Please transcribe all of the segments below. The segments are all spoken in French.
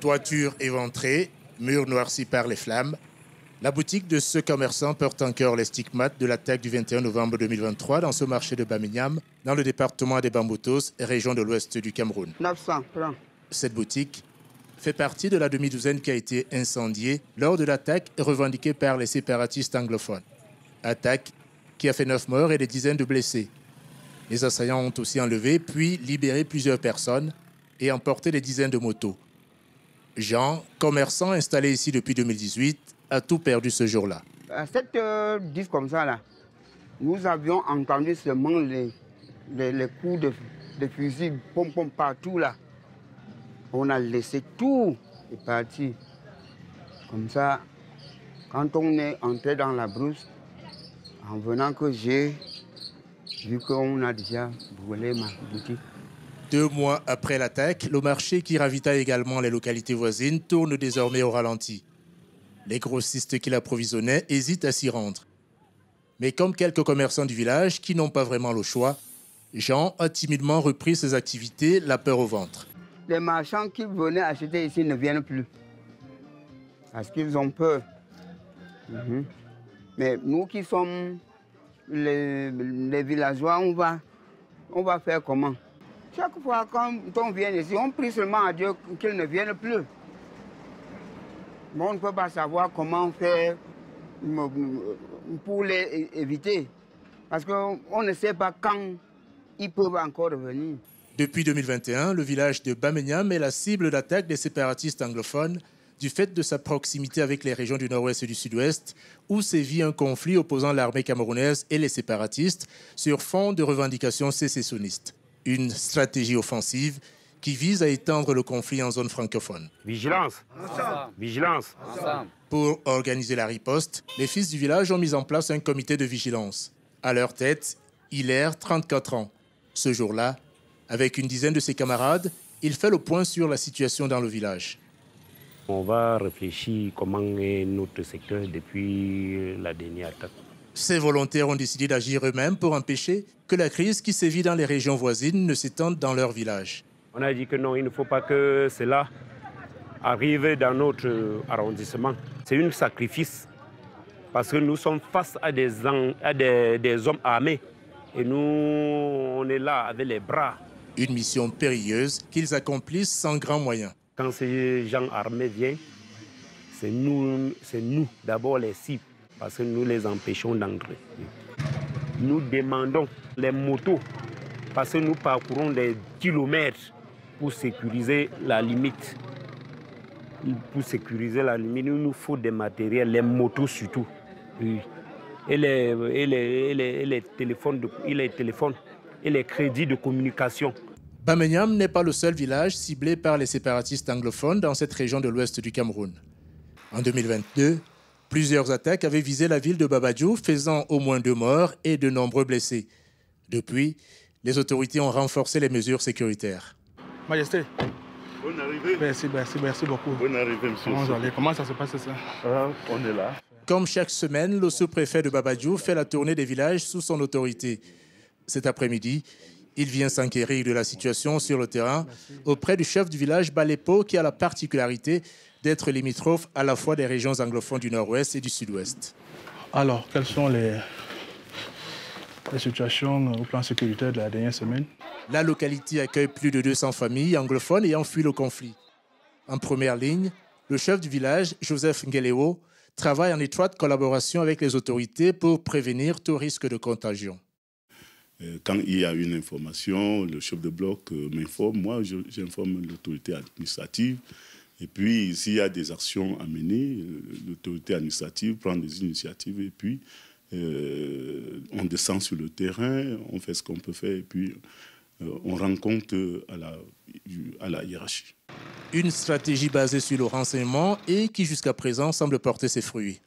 Toiture éventrée, murs noircis par les flammes. La boutique de ce commerçant porte encore les stigmates de l'attaque du 21 novembre 2023 dans ce marché de Baményam, dans le département des Bamboutos, région de l'ouest du Cameroun. 900 francs. Cette boutique fait partie de la demi-douzaine qui a été incendiée lors de l'attaque revendiquée par les séparatistes anglophones. Attaque qui a fait 9 morts et des dizaines de blessés. Les assaillants ont aussi enlevé puis libéré plusieurs personnes et emporté des dizaines de motos. Jean, commerçant installé ici depuis 2018, a tout perdu ce jour-là. À 7h10 comme ça, là, nous avions entendu seulement les coups de fusil, pom-pom partout là. On a laissé tout et parti. Comme ça, quand on est entré dans la brousse, en venant que j'ai vu qu'on a déjà brûlé ma boutique. 2 mois après l'attaque, le marché qui ravitaille également les localités voisines tourne désormais au ralenti. Les grossistes qui l'approvisionnaient hésitent à s'y rendre. Mais comme quelques commerçants du village qui n'ont pas vraiment le choix, Jean a timidement repris ses activités, la peur au ventre. Les marchands qui venaient acheter ici ne viennent plus. Parce qu'ils ont peur. Mais nous qui sommes les villageois, on va faire comment? Chaque fois quand on vient ici, on prie seulement à Dieu qu'ils ne viennent plus. Mais on ne peut pas savoir comment faire pour les éviter. Parce qu'on ne sait pas quand ils peuvent encore revenir. Depuis 2021, le village de Baményam est la cible d'attaque des séparatistes anglophones du fait de sa proximité avec les régions du nord-ouest et du sud-ouest, où sévit un conflit opposant l'armée camerounaise et les séparatistes sur fond de revendications sécessionnistes. Une stratégie offensive qui vise à étendre le conflit en zone francophone. Vigilance. Vigilance. Pour organiser la riposte, les fils du village ont mis en place un comité de vigilance. À leur tête, Hilaire, 34 ans. Ce jour-là, avec une dizaine de ses camarades, il fait le point sur la situation dans le village. On va réfléchir comment est notre secteur depuis la dernière attaque. Ces volontaires ont décidé d'agir eux-mêmes pour empêcher que la crise qui sévit dans les régions voisines ne s'étende dans leur village. On a dit que non, il ne faut pas que cela arrive dans notre arrondissement. C'est un sacrifice parce que nous sommes face à des hommes armés et nous, on est là avec les bras. Une mission périlleuse qu'ils accomplissent sans grands moyens. Quand ces gens armés viennent, c'est nous d'abord les cibles parce que nous les empêchons d'entrer. Nous demandons les motos parce que nous parcourons des kilomètres pour sécuriser la limite. Pour sécuriser la limite, il nous faut des matériels, les motos surtout. Et les téléphones et les crédits de communication. Baményam n'est pas le seul village ciblé par les séparatistes anglophones dans cette région de l'ouest du Cameroun. En 2022, plusieurs attaques avaient visé la ville de Babadjou, faisant au moins 2 morts et de nombreux blessés. Depuis, les autorités ont renforcé les mesures sécuritaires. Majesté. Bonne arrivée. Merci beaucoup. Bonne arrivée, monsieur. Comment ça se passe ça? On est là. Comme chaque semaine, le sous-préfet de Babadjou fait la tournée des villages sous son autorité. Cet après-midi, il vient s'enquérir de la situation sur le terrain auprès du chef du village Balepo qui a la particularité d'être limitrophe à la fois des régions anglophones du nord-ouest et du sud-ouest. Alors, quelles sont les situations au plan sécuritaire de la dernière semaine? La localité accueille plus de 200 familles anglophones ayant fui le conflit. En première ligne, le chef du village, Joseph Ngelewo, travaille en étroite collaboration avec les autorités pour prévenir tout risque de contagion. Quand il y a une information, le chef de bloc m'informe, moi j'informe l'autorité administrative. Et puis s'il y a des actions à mener, l'autorité administrative prend des initiatives et puis on descend sur le terrain, on fait ce qu'on peut faire et puis on rend compte à la hiérarchie. Une stratégie basée sur le renseignement et qui jusqu'à présent semble porter ses fruits.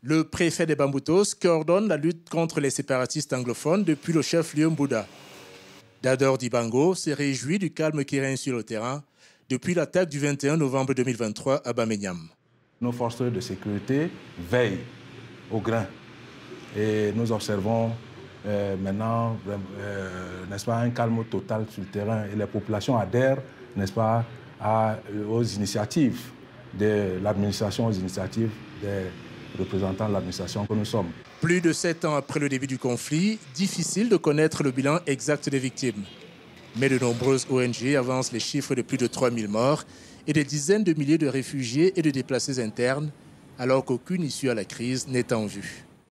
Le préfet des Bamboutos coordonne la lutte contre les séparatistes anglophones depuis le chef-lieu Mbouda. Dador Dibango se réjouit du calme qui règne sur le terrain depuis l'attaque du 21 novembre 2023 à Baményam. Nos forces de sécurité veillent au grain et nous observons maintenant, n'est-ce pas, un calme total sur le terrain et les populations adhèrent, n'est-ce pas, aux initiatives de l'administration, aux initiatives des représentants de l'administration que nous sommes. Plus de 7 ans après le début du conflit, difficile de connaître le bilan exact des victimes. Mais de nombreuses ONG avancent les chiffres de plus de 3000 morts et des dizaines de milliers de réfugiés et de déplacés internes, alors qu'aucune issue à la crise n'est en vue.